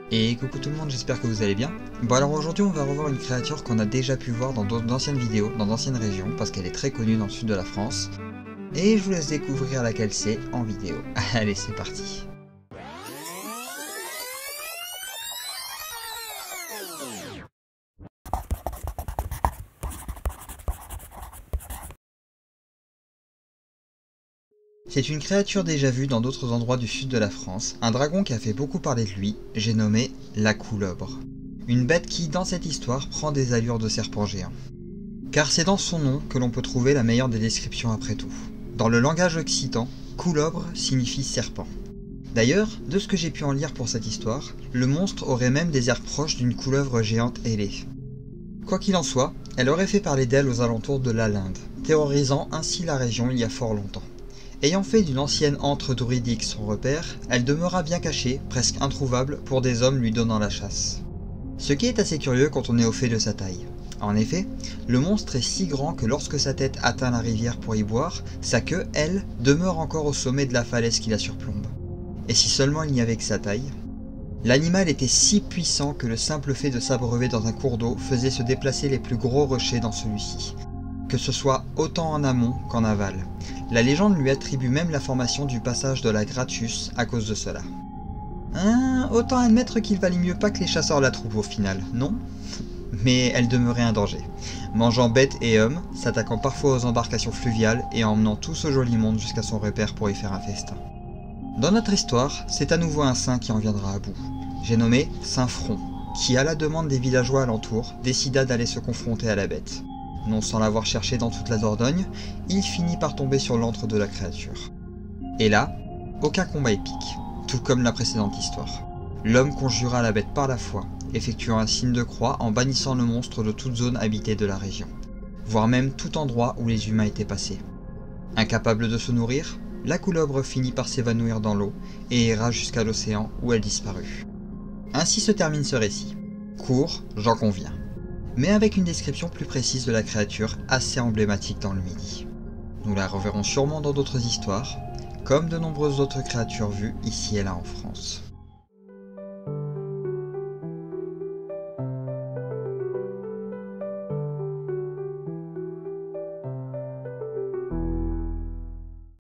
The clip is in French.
Et coucou tout le monde, j'espère que vous allez bien. Bon alors aujourd'hui on va revoir une créature qu'on a déjà pu voir dans d'anciennes vidéos, dans d'anciennes régions, parce qu'elle est très connue dans le sud de la France. Et je vous laisse découvrir laquelle c'est en vidéo. Allez, c'est parti. C'est une créature déjà vue dans d'autres endroits du sud de la France, un dragon qui a fait beaucoup parler de lui, j'ai nommé la coulebre. Une bête qui, dans cette histoire, prend des allures de serpent géant. Car c'est dans son nom que l'on peut trouver la meilleure des descriptions après tout. Dans le langage occitan, coulebre signifie serpent. D'ailleurs, de ce que j'ai pu en lire pour cette histoire, le monstre aurait même des airs proches d'une couleuvre géante ailée. Quoi qu'il en soit, elle aurait fait parler d'elle aux alentours de la Linde, terrorisant ainsi la région il y a fort longtemps. Ayant fait d'une ancienne antre druidique son repère, elle demeura bien cachée, presque introuvable pour des hommes lui donnant la chasse. Ce qui est assez curieux quand on est au fait de sa taille. En effet, le monstre est si grand que lorsque sa tête atteint la rivière pour y boire, sa queue, elle, demeure encore au sommet de la falaise qui la surplombe. Et si seulement il n'y avait que sa taille? L'animal était si puissant que le simple fait de s'abreuver dans un cours d'eau faisait se déplacer les plus gros rochers dans celui-ci, que ce soit autant en amont qu'en aval. La légende lui attribue même la formation du passage de la Gratius à cause de cela. Autant admettre qu'il valait mieux pas que les chasseurs la trouvent au final, non? Mais elle demeurait un danger, mangeant bêtes et hommes, s'attaquant parfois aux embarcations fluviales et emmenant tout ce joli monde jusqu'à son repère pour y faire un festin. Dans notre histoire, c'est à nouveau un saint qui en viendra à bout. J'ai nommé Saint Front, qui à la demande des villageois alentours, décida d'aller se confronter à la bête. Non sans l'avoir cherché dans toute la Dordogne, il finit par tomber sur l'antre de la créature. Et là, aucun combat épique, tout comme la précédente histoire. L'homme conjura la bête par la foi, effectuant un signe de croix en bannissant le monstre de toute zone habitée de la région, voire même tout endroit où les humains étaient passés. Incapable de se nourrir, la coulebre finit par s'évanouir dans l'eau et erra jusqu'à l'océan où elle disparut. Ainsi se termine ce récit. Court, j'en conviens, mais avec une description plus précise de la créature assez emblématique dans le Midi. Nous la reverrons sûrement dans d'autres histoires, comme de nombreuses autres créatures vues ici et là en France.